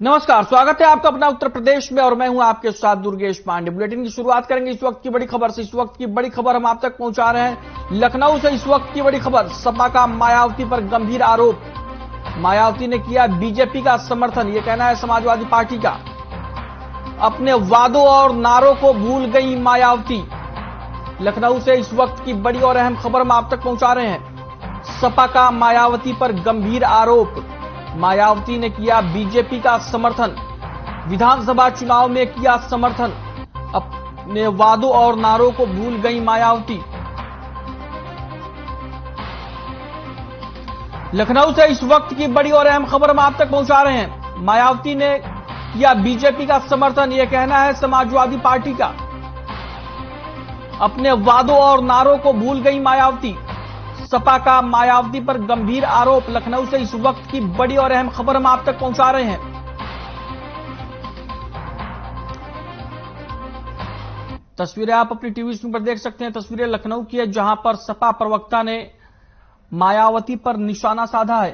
नमस्कार, स्वागत है आपका अपना उत्तर प्रदेश में और मैं हूं आपके साथ दुर्गेश पांडे। बुलेटिन की शुरुआत करेंगे इस वक्त की बड़ी खबर से। इस वक्त की बड़ी खबर हम आप तक पहुंचा रहे हैं लखनऊ से। इस वक्त की बड़ी खबर, सपा का मायावती पर गंभीर आरोप। मायावती ने किया बीजेपी का समर्थन, यह कहना है समाजवादी पार्टी का। अपने वादों और नारों को भूल गई मायावती। लखनऊ से इस वक्त की बड़ी और अहम खबर हम आप तक पहुंचा रहे हैं। सपा का मायावती पर गंभीर आरोप। मायावती ने किया बीजेपी का समर्थन, विधानसभा चुनाव में किया समर्थन। अपने वादों और नारों को भूल गई मायावती। लखनऊ से इस वक्त की बड़ी और अहम खबर हम आप तक पहुंचा रहे हैं। मायावती ने किया बीजेपी का समर्थन, यह कहना है समाजवादी पार्टी का। अपने वादों और नारों को भूल गई मायावती। सपा का मायावती पर गंभीर आरोप। लखनऊ से इस वक्त की बड़ी और अहम खबर हम आप तक पहुंचा रहे हैं। तस्वीरें आप अपनी टीवी स्क्रीन पर देख सकते हैं। तस्वीरें लखनऊ की है, जहां पर सपा प्रवक्ता ने मायावती पर निशाना साधा है।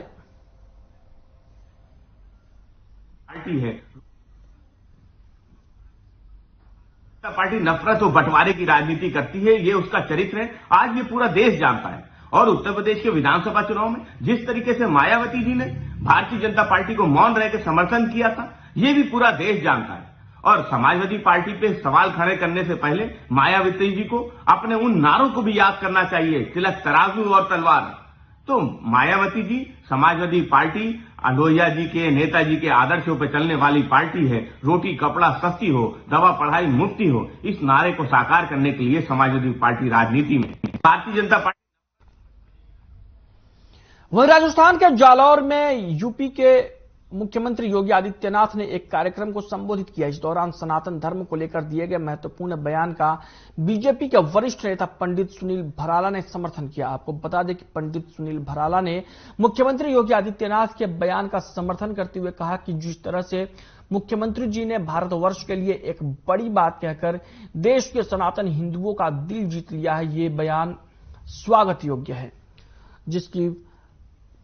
पार्टी है, पार्टी नफरत और बंटवारे की राजनीति करती है, ये उसका चरित्र है। आज ये पूरा देश जानता है। और उत्तर प्रदेश के विधानसभा चुनाव में जिस तरीके से मायावती जी ने भारतीय जनता पार्टी को मौन रह के समर्थन किया था, ये भी पूरा देश जानता है। और समाजवादी पार्टी पे सवाल खड़े करने से पहले मायावती जी को अपने उन नारों को भी याद करना चाहिए, तिलक तराजू और तलवार। तो मायावती जी समाजवादी पार्टी लोहिया जी के, नेताजी के आदर्शों पर चलने वाली पार्टी है। रोटी कपड़ा सस्ती हो, दवा पढ़ाई मुफ्ती हो, इस नारे को साकार करने के लिए समाजवादी पार्टी राजनीति में, भारतीय जनता पार्टी। वहीं राजस्थान के जालौर में यूपी के मुख्यमंत्री योगी आदित्यनाथ ने एक कार्यक्रम को संबोधित किया। इस दौरान सनातन धर्म को लेकर दिए गए महत्वपूर्ण बयान का बीजेपी के वरिष्ठ नेता पंडित सुनील भराला ने समर्थन किया। आपको बता दें कि पंडित सुनील भराला ने मुख्यमंत्री योगी आदित्यनाथ के बयान का समर्थन करते हुए कहा कि जिस तरह से मुख्यमंत्री जी ने भारतवर्ष के लिए एक बड़ी बात कहकर देश के सनातन हिंदुओं का दिल जीत लिया है, ये बयान स्वागत योग्य है, जिसकी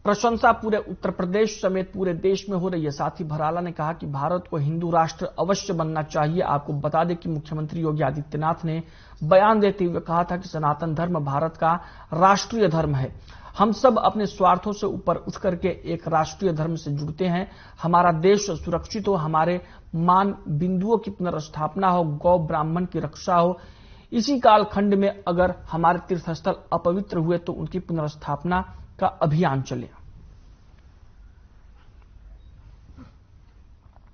प्रशंसा पूरे उत्तर प्रदेश समेत पूरे देश में हो रही है। साथ ही भराला ने कहा कि भारत को हिंदू राष्ट्र अवश्य बनना चाहिए। आपको बता दें कि मुख्यमंत्री योगी आदित्यनाथ ने बयान देते हुए कहा था कि सनातन धर्म भारत का राष्ट्रीय धर्म है। हम सब अपने स्वार्थों से ऊपर उठ करके एक राष्ट्रीय धर्म से जुड़ते हैं। हमारा देश सुरक्षित हो, हमारे मान बिंदुओं की पुनर्स्थापना हो, गौ ब्राह्मण की रक्षा हो। इसी कालखंड में अगर हमारे तीर्थस्थल अपवित्र हुए तो उनकी पुनर्स्थापना का अभियान चले।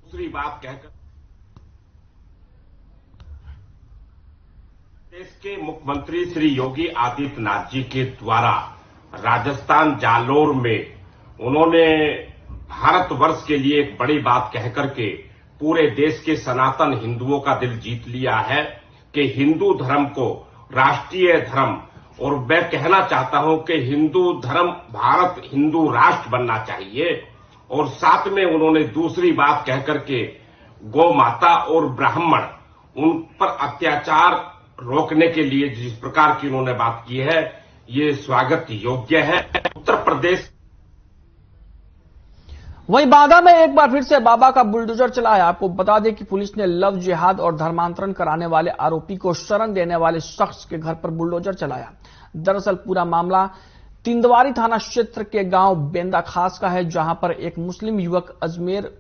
दूसरी बात कहकर देश के मुख्यमंत्री श्री योगी आदित्यनाथ जी के द्वारा राजस्थान जालोर में उन्होंने भारतवर्ष के लिए एक बड़ी बात कहकर के पूरे देश के सनातन हिंदुओं का दिल जीत लिया है कि हिंदू धर्म को राष्ट्रीय धर्म, और मैं कहना चाहता हूं कि हिंदू धर्म भारत हिंदू राष्ट्र बनना चाहिए। और साथ में उन्होंने दूसरी बात कहकर के गौ माता और ब्राह्मण उन पर अत्याचार रोकने के लिए जिस प्रकार की उन्होंने बात की है, ये स्वागत योग्य है। उत्तर प्रदेश वहीं बांदा में एक बार फिर से बाबा का बुलडोजर चला है। आपको बता दें कि पुलिस ने लव जिहाद और धर्मांतरण कराने वाले आरोपी को शरण देने वाले शख्स के घर पर बुलडोजर चलाया। दरअसल पूरा मामला तिंदवारी थाना क्षेत्र के गांव बेंदा खास का है, जहां पर एक मुस्लिम युवक अजमेर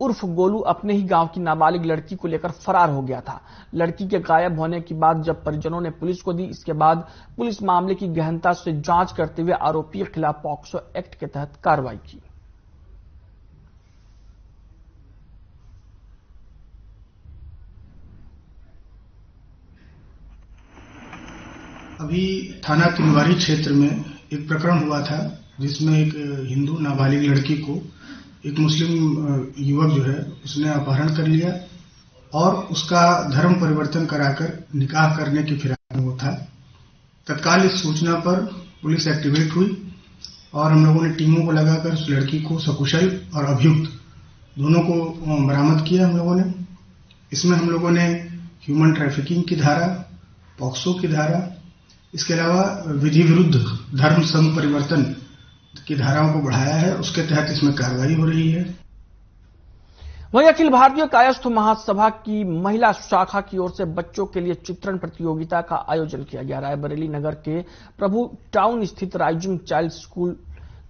उर्फ गोलू अपने ही गांव की नाबालिग लड़की को लेकर फरार हो गया था। लड़की के गायब होने की बात जब परिजनों ने पुलिस को दी, इसके बाद पुलिस मामले की गहनता से जांच करते हुए आरोपी के खिलाफ पॉक्सो एक्ट के तहत कार्रवाई की। अभी थाना तिंदवारी क्षेत्र में एक प्रकरण हुआ था, जिसमें एक हिंदू नाबालिग लड़की को एक मुस्लिम युवक जो है उसने अपहरण कर लिया और उसका धर्म परिवर्तन कराकर निकाह करने की फिराक में वो था। तत्काल इस सूचना पर पुलिस एक्टिवेट हुई और हम लोगों ने टीमों को लगाकर उस लड़की को सकुशल और अभियुक्त दोनों को बरामद किया। हम लोगों ने इसमें हम लोगों ने ह्यूमन ट्रैफिकिंग की धारा, पॉक्सो की धारा, इसके अलावा विधि विरुद्ध धर्म संघ परिवर्तन की धाराओं को बढ़ाया है। उसके तहत इसमें कार्रवाई हो रही है। वहीं अखिल भारतीय कायस्थ महासभा की महिला शाखा की ओर से बच्चों के लिए चित्रण प्रतियोगिता का आयोजन किया गया। रायबरेली नगर के प्रभु टाउन स्थित राइजिंग चाइल्ड स्कूल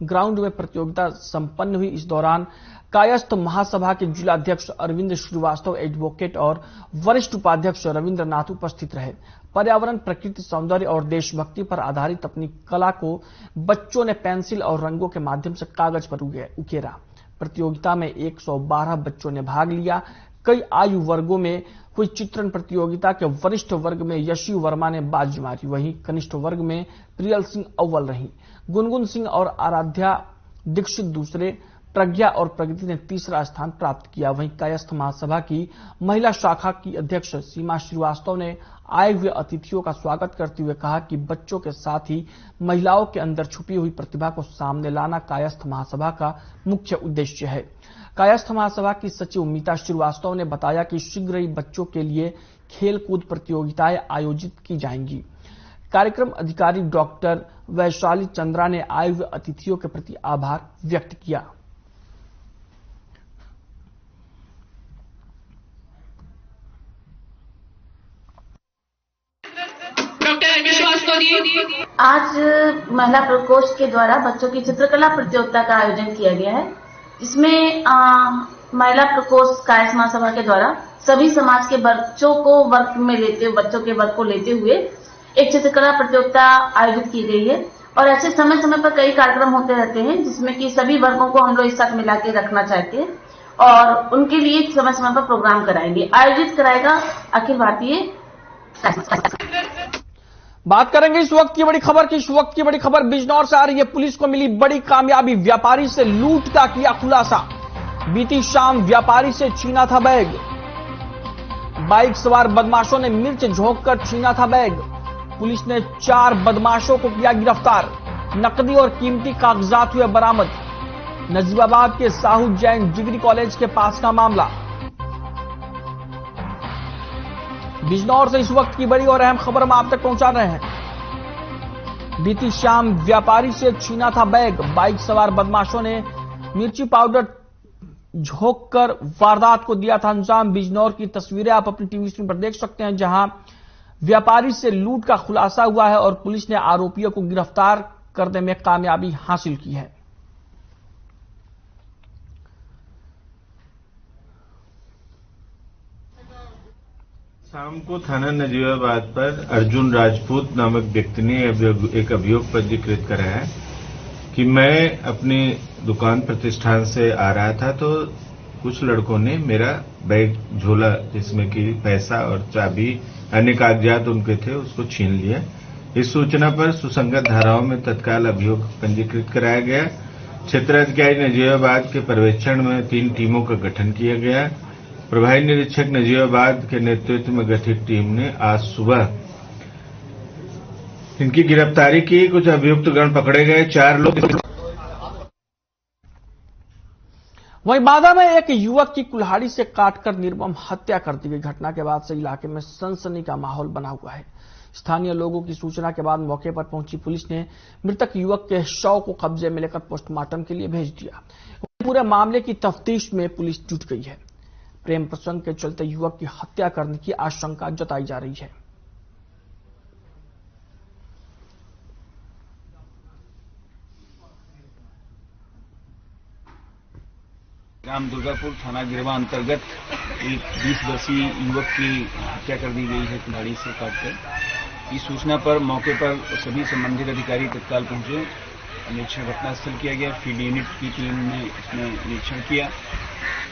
ग्राउंड में प्रतियोगिता संपन्न हुई। इस दौरान कायस्थ महासभा के जिलाध्यक्ष अरविंद श्रीवास्तव, एडवोकेट और वरिष्ठ उपाध्यक्ष रविंद्र नाथ उपस्थित रहे। पर्यावरण, प्रकृति, सौंदर्य और देशभक्ति पर आधारित अपनी कला को बच्चों ने पेंसिल और रंगों के माध्यम से कागज पर उकेरा। प्रतियोगिता में 112 बच्चों ने भाग लिया। कई आयु वर्गों में हुई चित्रण प्रतियोगिता के वरिष्ठ वर्ग में यशी वर्मा ने बाजी मारी, वहीं कनिष्ठ वर्ग में प्रियल सिंह अव्वल रही। गुनगुन सिंह और आराध्या दीक्षित दूसरे, प्रज्ञा और प्रगति ने तीसरा स्थान प्राप्त किया। वहीं कायस्थ महासभा की महिला शाखा की अध्यक्ष सीमा श्रीवास्तव ने आए हुए अतिथियों का स्वागत करते हुए कहा कि बच्चों के साथ ही महिलाओं के अंदर छुपी हुई प्रतिभा को सामने लाना कायस्थ महासभा का मुख्य उद्देश्य है। कायस्थ महासभा की सचिव मीता श्रीवास्तव ने बताया कि शीघ्र ही बच्चों के लिए खेलकूद प्रतियोगिताएं आयोजित की जाएंगी। कार्यक्रम अधिकारी डॉक्टर वैशाली चंद्रा ने आए हुए अतिथियों के प्रति आभार व्यक्त किया। आज महिला प्रकोष्ठ के द्वारा बच्चों की चित्रकला प्रतियोगिता का आयोजन किया गया है, जिसमें महिला प्रकोष्ठ कायस्थ महासभा के द्वारा सभी समाज के बच्चों को बच्चों के वर्ग को लेते हुए एक चित्रकला प्रतियोगिता आयोजित की गई है। और ऐसे समय समय पर कई कार्यक्रम होते रहते हैं, जिसमें कि सभी वर्गों को हम लोग एक साथ मिला के रखना चाहते हैं और उनके लिए समय समय पर प्रोग्राम कराएंगे। आयोजित कराएगा अखिल भारतीय। बात करेंगे इस वक्त की बड़ी खबर की। इस वक्त की बड़ी खबर बिजनौर से आ रही है। पुलिस को मिली बड़ी कामयाबी, व्यापारी से लूट का किया खुलासा। बीती शाम व्यापारी से छीना था बैग। बाइक सवार बदमाशों ने मिर्च झोंककर छीना था बैग। पुलिस ने 4 बदमाशों को किया गिरफ्तार। नकदी और कीमती कागजात हुए बरामद। नजीबाबाद के साहू जैन डिग्री कॉलेज के पास का मामला। बिजनौर से इस वक्त की बड़ी और अहम खबर हम आप तक पहुंचा रहे हैं। बीती शाम व्यापारी से छीना था बैग। बाइक सवार बदमाशों ने मिर्ची पाउडर झोंककर वारदात को दिया था अंजाम। बिजनौर की तस्वीरें आप अपनी टीवी स्क्रीन पर देख सकते हैं, जहां व्यापारी से लूट का खुलासा हुआ है और पुलिस ने आरोपियों को गिरफ्तार करने में कामयाबी हासिल की है। शाम को थाना नजीबाबाद पर अर्जुन राजपूत नामक व्यक्ति ने एक अभियोग पंजीकृत कराया है कि मैं अपनी दुकान प्रतिष्ठान से आ रहा था तो कुछ लड़कों ने मेरा बैग झोला जिसमें कि पैसा और चाबी अन्य कागजात उनके थे उसको छीन लिया। इस सूचना पर सुसंगत धाराओं में तत्काल अभियोग पंजीकृत कराया गया। क्षेत्राधिकारी नजीबाबाद के पर्यवेक्षण में 3 टीमों का गठन किया गया। प्रभारी निरीक्षक नजीबाबाद के नेतृत्व में गठित टीम ने आज सुबह इनकी गिरफ्तारी की। कुछ अभियुक्त गण पकड़े गए। 4 लोग। वहीं बांदा में एक युवक की कुल्हाड़ी से काटकर निर्मम हत्या कर दी गई। घटना के बाद से इलाके में सनसनी का माहौल बना हुआ है। स्थानीय लोगों की सूचना के बाद मौके पर पहुंची पुलिस ने मृतक युवक के शव को कब्जे में लेकर पोस्टमार्टम के लिए भेज दिया। पूरे मामले की तफ्तीश में पुलिस जुट गई है। प्रेम प्रसंग के चलते युवक की हत्या करने की आशंका जताई जा रही है। ग्राम दुर्गापुर थाना गिरवा अंतर्गत एक 20 वर्षीय युवक की हत्या कर दी गई है कुल्हाड़ी से काटकर। इस सूचना पर मौके पर सभी संबंधित अधिकारी तत्काल पहुंचे। निरीक्षण घटनास्थल किया गया। फील्ड यूनिट की टीम ने इसमें निरीक्षण किया।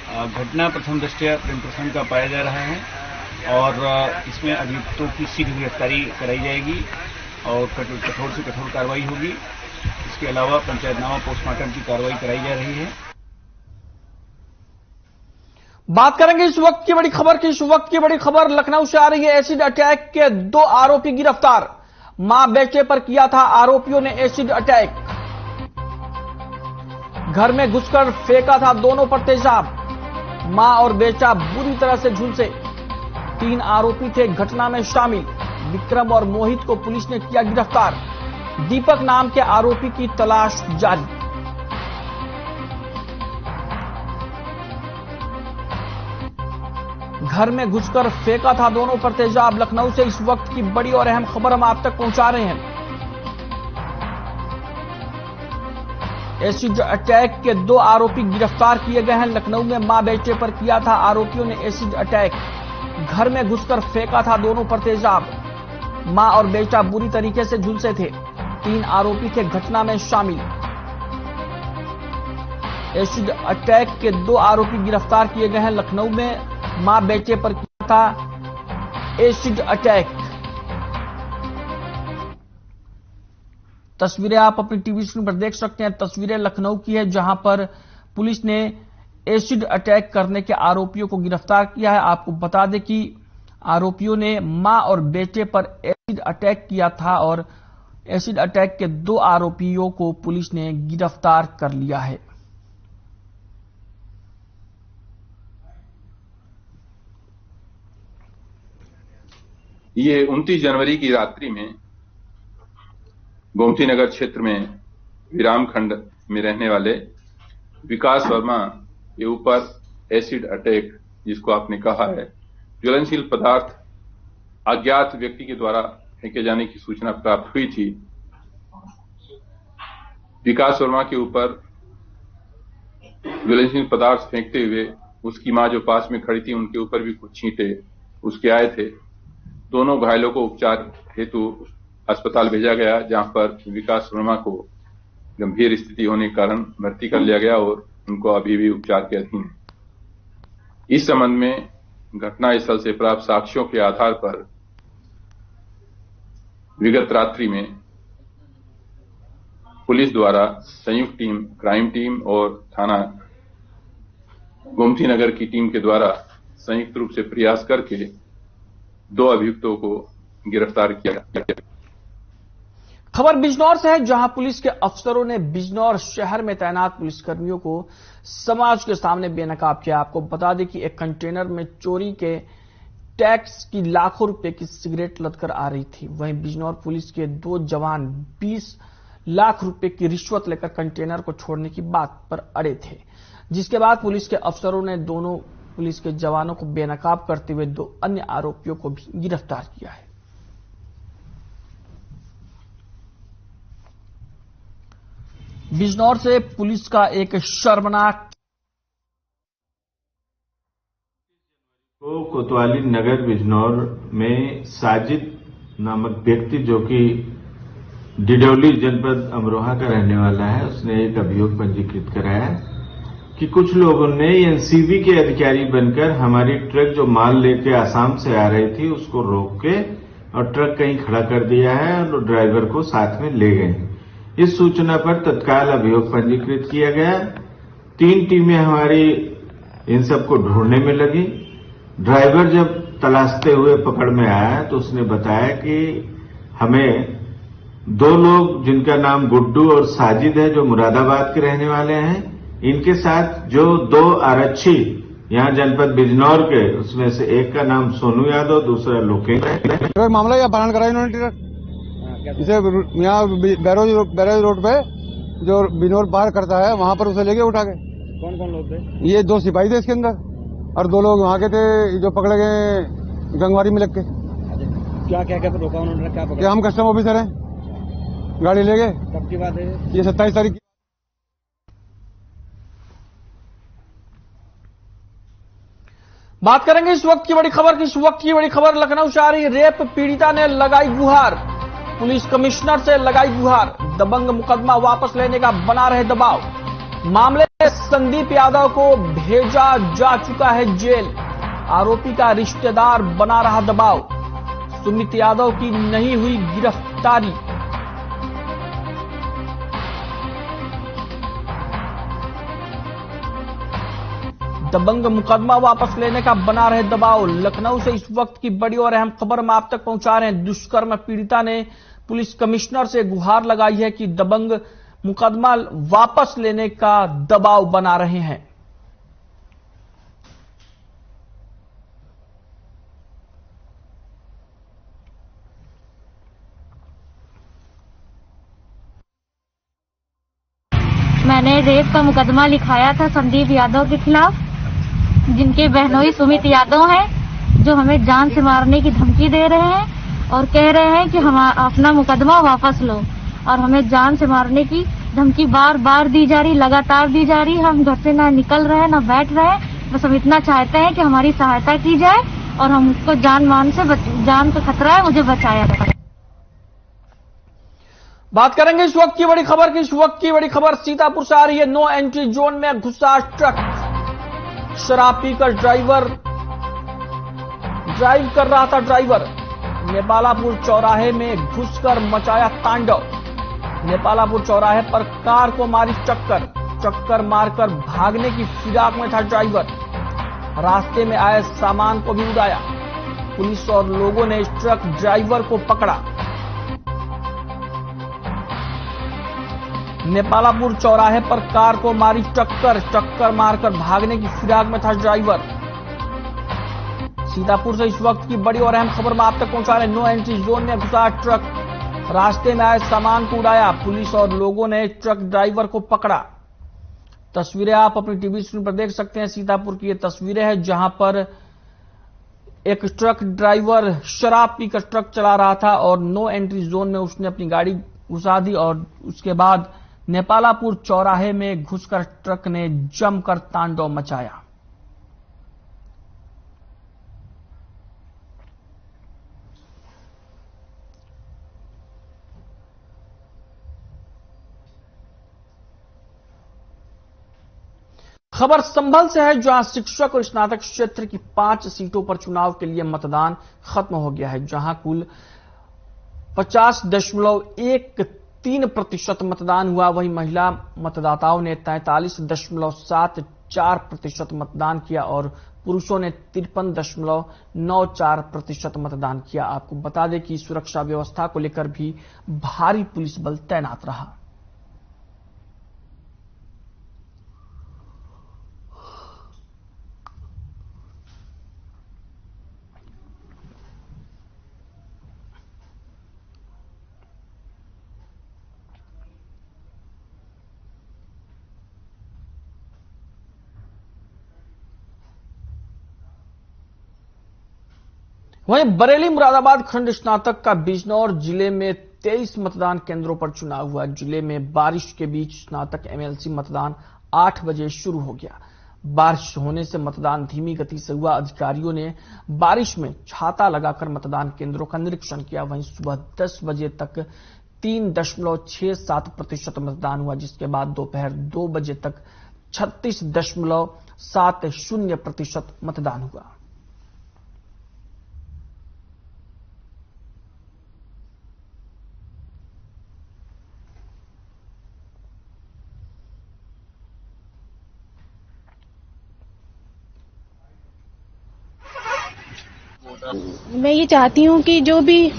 घटना प्रथम दृष्टया प्रेम प्रसंग का पाया जा रहा है और इसमें अभियुक्तों की शीघ्र गिरफ्तारी कराई जाएगी और कठोर से कठोर कार्रवाई होगी। इसके अलावा पंचायतनामा पोस्टमार्टम की कार्रवाई कराई जा रही है। बात करेंगे इस वक्त की बड़ी खबर की। इस वक्त की बड़ी खबर लखनऊ से आ रही है। एसिड अटैक के 2 आरोपी गिरफ्तार। मां बेटे पर किया था आरोपियों ने एसिड अटैक। घर में घुसकर फेंका था दोनों पर तेजाब। मां और बेटा बुरी तरह से झुलसे। 3 आरोपी थे घटना में शामिल। विक्रम और मोहित को पुलिस ने किया गिरफ्तार। दीपक नाम के आरोपी की तलाश जारी। घर में घुसकर फेंका था दोनों पर तेजाब। लखनऊ से इस वक्त की बड़ी और अहम खबर हम आप तक पहुंचा रहे हैं। एसिड अटैक के 2 आरोपी गिरफ्तार किए गए हैं। लखनऊ में मां बेटे पर किया था आरोपियों ने एसिड अटैक। घर में घुसकर फेंका था दोनों पर तेजाब। मां और बेटा बुरी तरीके से झुलसे थे। 3 आरोपी थे घटना में शामिल। एसिड अटैक के 2 आरोपी गिरफ्तार किए गए हैं। लखनऊ में मां बेटे पर किया था एसिड अटैक। तस्वीरें आप अपनी टीवी स्क्रीन पर देख सकते हैं। तस्वीरें लखनऊ की है, जहां पर पुलिस ने एसिड अटैक करने के आरोपियों को गिरफ्तार किया है। आपको बता दें कि आरोपियों ने मां और बेटे पर एसिड अटैक किया था और एसिड अटैक के 2 आरोपियों को पुलिस ने गिरफ्तार कर लिया है। ये 29 जनवरी की रात्रि में गोमती नगर क्षेत्र में विराम खंड में रहने वाले विकास वर्मा के ऊपर एसिड अटैक, जिसको आपने कहा है, ज्वलनशील पदार्थ अज्ञात व्यक्ति के द्वारा फेंके जाने की सूचना प्राप्त हुई थी। विकास वर्मा के ऊपर ज्वलनशील पदार्थ फेंकते हुए उसकी मां जो पास में खड़ी थी, उनके ऊपर भी कुछ छींटे उसके आए थे। दोनों घायलों को उपचार हेतु अस्पताल भेजा गया, जहां पर विकास वर्मा को गंभीर स्थिति होने के कारण भर्ती कर लिया गया और उनको अभी भी उपचार के अधीन है। इस संबंध में घटनास्थल से प्राप्त साक्ष्यों के आधार पर विगत रात्रि में पुलिस द्वारा संयुक्त टीम, क्राइम टीम और थाना गोमती नगर की टीम के द्वारा संयुक्त रूप से प्रयास करके 2 अभियुक्तों को गिरफ्तार किया गया। खबर बिजनौर से है, जहां पुलिस के अफसरों ने बिजनौर शहर में तैनात पुलिसकर्मियों को समाज के सामने बेनकाब किया। आपको बता दें कि एक कंटेनर में चोरी के टैक्स की लाखों रुपए की सिगरेट लदकर आ रही थी। वहीं बिजनौर पुलिस के 2 जवान 20 लाख रुपए की रिश्वत लेकर कंटेनर को छोड़ने की बात पर अड़े थे, जिसके बाद पुलिस के अफसरों ने दोनों पुलिस के जवानों को बेनकाब करते हुए 2 अन्य आरोपियों को भी गिरफ्तार किया है। बिजनौर से पुलिस का एक शर्मनाक कोतवाली नगर बिजनौर में साजिद नामक व्यक्ति, जो कि डिडौली जनपद अमरोहा का रहने वाला है, उसने एक अभियोग पंजीकृत कराया कि कुछ लोगों ने एनसीबी के अधिकारी बनकर हमारी ट्रक जो माल लेके आसाम से आ रही थी उसको रोक के और ट्रक कहीं खड़ा कर दिया है और ड्राइवर को साथ में ले गए। इस सूचना पर तत्काल अभियोग पंजीकृत किया गया। 3 टीमें हमारी इन सबको ढूंढने में लगी। ड्राइवर जब तलाशते हुए पकड़ में आया तो उसने बताया कि हमें 2 लोग, जिनका नाम गुड्डू और साजिद है, जो मुरादाबाद के रहने वाले हैं, इनके साथ जो 2 आरक्षी यहाँ जनपद बिजनौर के, उसमें से एक का नाम सोनू यादव, दूसरा लोकेश है। मामला यह अपहरण कराया इन्होंने ट्रक, इसे यहाँ बैरोज रोड पे जो बिजनौर पार करता है वहां पर उसे लेके उठा के। कौन कौन लोग थे? ये 2 सिपाही थे इसके अंदर और 2 लोग वहाँ के थे जो पकड़े गए गंगवारी में लग के। क्या क्या क्या रोका उन्होंने? क्या पकड़ा? हम कस्टम ऑफिसर हैं, गाड़ी ले गए। कब की बात है ये 27 तारीख की। बात करेंगे इस वक्त की बड़ी खबर की। इस वक्त की बड़ी खबर लखनऊ से आ रही। रेप पीड़िता ने लगाई गुहार, पुलिस कमिश्नर से लगाई गुहार। दबंग मुकदमा वापस लेने का बना रहे दबाव। मामले में संदीप यादव को भेजा जा चुका है जेल। आरोपी का रिश्तेदार बना रहा दबाव। सुमित यादव की नहीं हुई गिरफ्तारी। दबंग मुकदमा वापस लेने का बना रहे दबाव। लखनऊ से इस वक्त की बड़ी और अहम खबर हम आप तक पहुंचा रहे हैं। दुष्कर्म पीड़िता ने पुलिस कमिश्नर से गुहार लगाई है कि दबंग मुकदमा वापस लेने का दबाव बना रहे हैं। मैंने रेप का मुकदमा लिखाया था संदीप यादव के खिलाफ जिनके बहनोई सुमित यादव हैं, जो हमें जान से मारने की धमकी दे रहे हैं और कह रहे हैं कि हम अपना मुकदमा वापस लो, और हमें जान से मारने की धमकी बार बार दी जा रही, लगातार दी जा रही। हम घर से ना निकल रहे ना बैठ रहे, बस हम इतना चाहते हैं कि हमारी सहायता की जाए और हमको जान का खतरा है, मुझे बचाया जाए। बात करेंगे इस वक्त की बड़ी खबर की। इस वक्त की बड़ी खबर सीतापुर से आ रही है। नो एंट्री जोन में घुसा ट्रक, शराब पीकर ड्राइव कर रहा था। ड्राइवर नेपालापुर चौराहे में घुसकर मचाया तांडव। नेपालापुर चौराहे पर कार को मारी टक्कर मारकर भागने की फिराक में था ड्राइवर। रास्ते में आए सामान को भी उड़ाया। पुलिस और लोगों ने ट्रक ड्राइवर को पकड़ा। नेपालापुर चौराहे पर कार को मारी टक्कर मारकर भागने की फिराक में था ड्राइवर। सीतापुर से इस वक्त की बड़ी और अहम खबर में आप तक पहुंचा रहे। नो एंट्री जोन में घुसा ट्रक, रास्ते में आए सामान को उड़ाया। पुलिस और लोगों ने ट्रक ड्राइवर को पकड़ा। तस्वीरें आप अपनी टीवी स्क्रीन पर देख सकते हैं। सीतापुर की ये तस्वीरें हैं जहां पर एक ट्रक ड्राइवर शराब पीकर ट्रक चला रहा था और नो एंट्री जोन में उसने अपनी गाड़ी घुसा दी और उसके बाद नेपालापुर चौराहे में घुसकर ट्रक ने जमकर तांडव मचाया। खबर संभल से है जहां शिक्षक और स्नातक क्षेत्र की 5 सीटों पर चुनाव के लिए मतदान खत्म हो गया है, जहां कुल 50.13% मतदान हुआ। वहीं महिला मतदाताओं ने 43.74% मतदान किया और पुरुषों ने 53.94% मतदान किया। आपको बता दें कि सुरक्षा व्यवस्था को लेकर भी भारी पुलिस बल तैनात रहा। वहीं बरेली मुरादाबाद खंड स्नातक का बिजनौर जिले में 23 मतदान केंद्रों पर चुनाव हुआ। जिले में बारिश के बीच स्नातक एमएलसी मतदान 8 बजे शुरू हो गया। बारिश होने से मतदान धीमी गति से हुआ। अधिकारियों ने बारिश में छाता लगाकर मतदान केंद्रों का निरीक्षण किया। वहीं सुबह 10 बजे तक 3.67% मतदान हुआ, जिसके बाद दोपहर 2 बजे तक 36.70% मतदान हुआ। मैं ये चाहती हूँ कि जो भी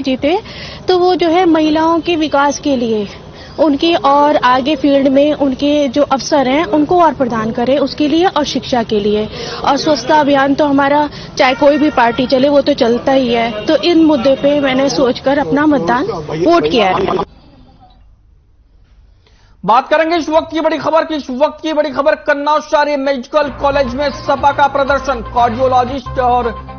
जीते तो वो जो है महिलाओं के विकास के लिए उनके और आगे फील्ड में उनके जो अवसर हैं उनको और प्रदान करे, उसके लिए और शिक्षा के लिए। और स्वच्छता अभियान तो हमारा चाहे कोई भी पार्टी चले वो तो चलता ही है। तो इन मुद्दे पे मैंने सोचकर अपना मतदान वोट किया है। बात करेंगे इस वक्त की बड़ी खबर की। इस वक्त की बड़ी खबर कन्नौज शहरी मेडिकल कॉलेज में सपा का प्रदर्शन, कार्डियोलॉजिस्ट और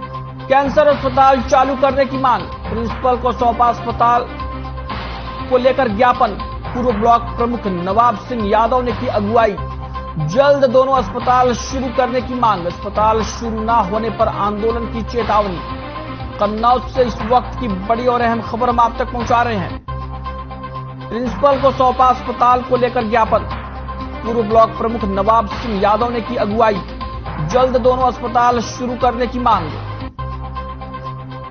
कैंसर अस्पताल चालू करने की मांग। प्रिंसिपल को सौंपा अस्पताल को लेकर ज्ञापन। पूर्व ब्लॉक प्रमुख नवाब सिंह यादव ने की अगुवाई। जल्द दोनों अस्पताल शुरू करने की मांग। अस्पताल शुरू न होने पर आंदोलन की चेतावनी। कन्नौज से इस वक्त की बड़ी और अहम खबर हम आप तक पहुंचा रहे हैं। प्रिंसिपल को सौंपा अस्पताल को लेकर ज्ञापन। पूर्व ब्लॉक प्रमुख नवाब सिंह यादव ने की अगुवाई। जल्द दोनों अस्पताल शुरू करने की मांग।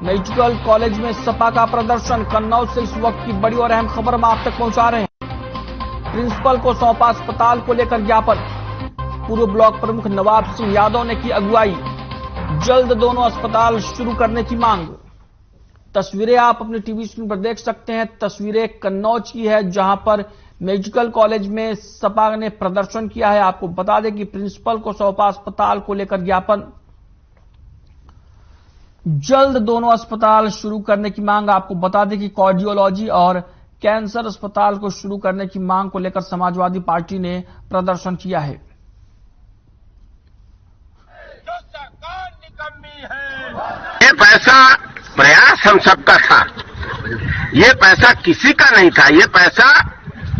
मेडिकल कॉलेज में सपा का प्रदर्शन। कन्नौज से इस वक्त की बड़ी और अहम खबर हम आप तक पहुंचा रहे हैं। प्रिंसिपल को सौंपा अस्पताल को लेकर ज्ञापन। पूर्व ब्लॉक प्रमुख नवाब सिंह यादव ने की अगुवाई। जल्द दोनों अस्पताल शुरू करने की मांग। तस्वीरें आप अपनी टीवी स्क्रीन पर देख सकते हैं। तस्वीरें कन्नौज की है जहां पर मेडिकल कॉलेज में सपा ने प्रदर्शन किया है। आपको बता दें कि प्रिंसिपल को सौंपा अस्पताल को लेकर ज्ञापन। जल्द दोनों अस्पताल शुरू करने की मांग। आपको बता दें कि कार्डियोलॉजी और कैंसर अस्पताल को शुरू करने की मांग को लेकर समाजवादी पार्टी ने प्रदर्शन किया है। पैसा प्रयास हम सबका था, ये पैसा किसी का नहीं था, ये पैसा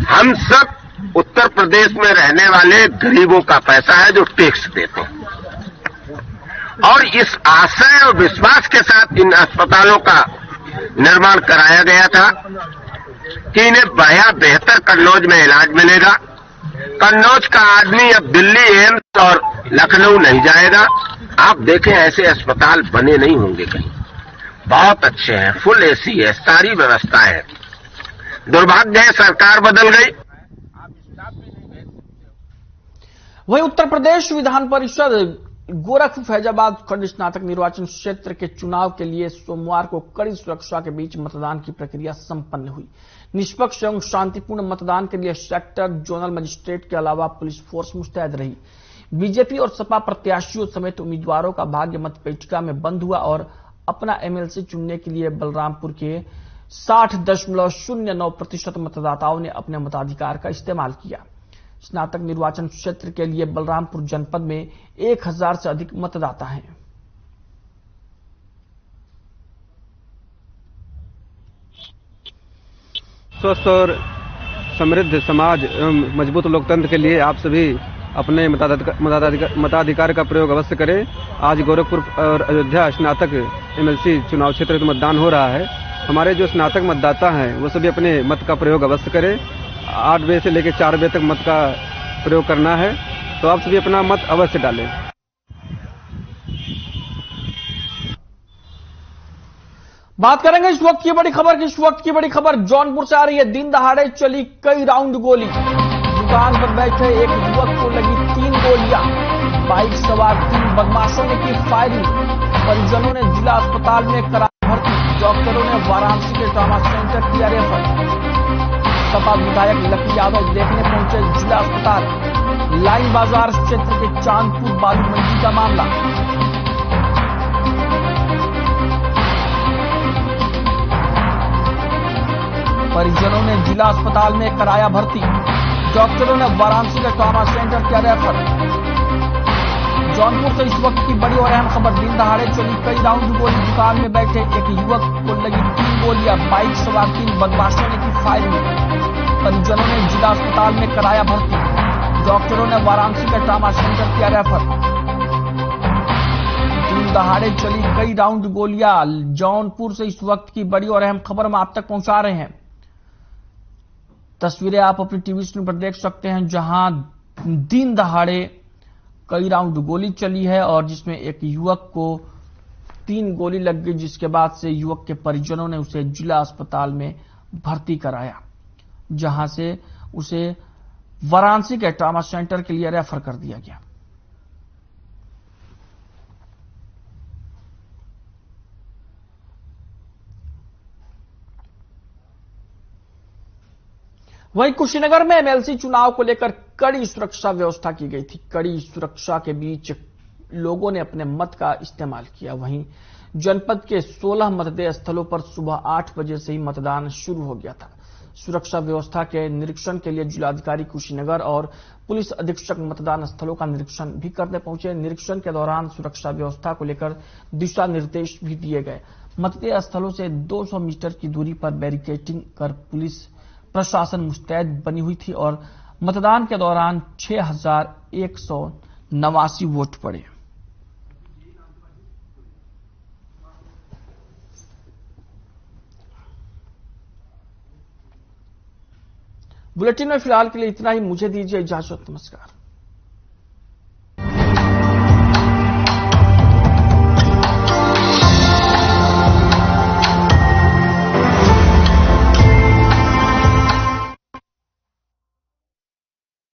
हम सब उत्तर प्रदेश में रहने वाले गरीबों का पैसा है जो टैक्स देते हैं। और इस आशय और विश्वास के साथ इन अस्पतालों का निर्माण कराया गया था कि इन्हें बढ़िया बेहतर कन्नौज में इलाज मिलेगा। कन्नौज का आदमी अब दिल्ली एम्स और लखनऊ नहीं जाएगा। आप देखें ऐसे अस्पताल बने नहीं होंगे कहीं, बहुत अच्छे हैं, फुल एसी है, सारी व्यवस्था है। दुर्भाग्य है सरकार बदल गई। वहीं उत्तर प्रदेश विधान परिषद गोरखपुर फैजाबाद खंड स्नातक निर्वाचन क्षेत्र के चुनाव के लिए सोमवार को कड़ी सुरक्षा के बीच मतदान की प्रक्रिया संपन्न हुई। निष्पक्ष एवं शांतिपूर्ण मतदान के लिए सेक्टर जोनल मजिस्ट्रेट के अलावा पुलिस फोर्स मुस्तैद रही। बीजेपी और सपा प्रत्याशियों समेत उम्मीदवारों का भाग्य मतपेटिका में बंद हुआ और अपना एमएलसी चुनने के लिए बलरामपुर के 60.09% मतदाताओं ने अपने मताधिकार का इस्तेमाल किया। स्नातक निर्वाचन क्षेत्र के लिए बलरामपुर जनपद में 1000 से अधिक मतदाता हैं। स्वस्थ और समृद्ध समाज एवं मजबूत लोकतंत्र के लिए आप सभी अपने मताधिकार का प्रयोग अवश्य करें। आज गोरखपुर और अयोध्या स्नातक एमएलसी चुनाव क्षेत्र में मतदान हो रहा है। हमारे जो स्नातक मतदाता हैं वो सभी अपने मत का प्रयोग अवश्य करें। 8 बजे से लेकर 4 बजे तक मत का प्रयोग करना है, तो आप सभी अपना मत अवश्य डालें। बात करेंगे इस वक्त की बड़ी खबर की। इस वक्त की बड़ी खबर जौनपुर से आ रही है। दिन दहाड़े चली कई राउंड गोली, दुकान पर बैठे एक युवक को लगी 3 गोलियां, बाइक सवार 3 बदमाशों ने की फायरिंग। परिजनों ने जिला अस्पताल में कराया भर्ती, डॉक्टरों ने वाराणसी के ट्रॉमा सेंटर किया रेफर। सपा विधायक लकी यादव देखने पहुंचे जिला अस्पताल। लाइन बाजार क्षेत्र के चांदपुर बालू मंडी का मामला। परिजनों ने जिला अस्पताल में कराया भर्ती, डॉक्टरों ने वाराणसी के ट्रॉमा सेंटर किया रेफर। जौनपुर से इस वक्त की बड़ी और अहम खबर। दिन दहाड़े चली कई राउंड गोली, दुकान में बैठे एक युवक को लगी 3 गोलियां, बाइक सवार 3 बदमाशों ने की फायरिंग। परिजनों ने जिला अस्पताल में कराया भर्ती, डॉक्टरों ने वाराणसी के ट्रॉमा सेंटर किया रेफर। दिन दहाड़े चली कई राउंड गोलियां। जौनपुर से इस वक्त की बड़ी और अहम खबर हम आप तक पहुंचा रहे हैं। तस्वीरें आप अपनी टीवी स्क्रीन पर देख सकते हैं, जहां दिन दहाड़े कई राउंड गोली चली है और जिसमें एक युवक को 3 गोली लग गई, जिसके बाद से युवक के परिजनों ने उसे जिला अस्पताल में भर्ती कराया, जहां से उसे वाराणसी के ट्रॉमा सेंटर के लिए रेफर कर दिया गया। वहीं कुशीनगर में एमएलसी चुनाव को लेकर कड़ी सुरक्षा व्यवस्था की गई थी। कड़ी सुरक्षा के बीच लोगों ने अपने मत का इस्तेमाल किया। वहीं जनपद के 16 मतदेय स्थलों पर सुबह 8 बजे से ही मतदान शुरू हो गया था। सुरक्षा व्यवस्था के निरीक्षण के लिए जिलाधिकारी कुशीनगर और पुलिस अधीक्षक मतदान स्थलों का निरीक्षण भी करने पहुंचे। निरीक्षण के दौरान सुरक्षा व्यवस्था को लेकर दिशा निर्देश भी दिए गए। मतदेय स्थलों से 200 मीटर की दूरी पर बैरिकेडिंग कर पुलिस प्रशासन मुस्तैद बनी हुई थी और मतदान के दौरान 6189 वोट पड़े। बुलेटिन में फिलहाल के लिए इतना ही। मुझे दीजिए इजाजत। नमस्कार।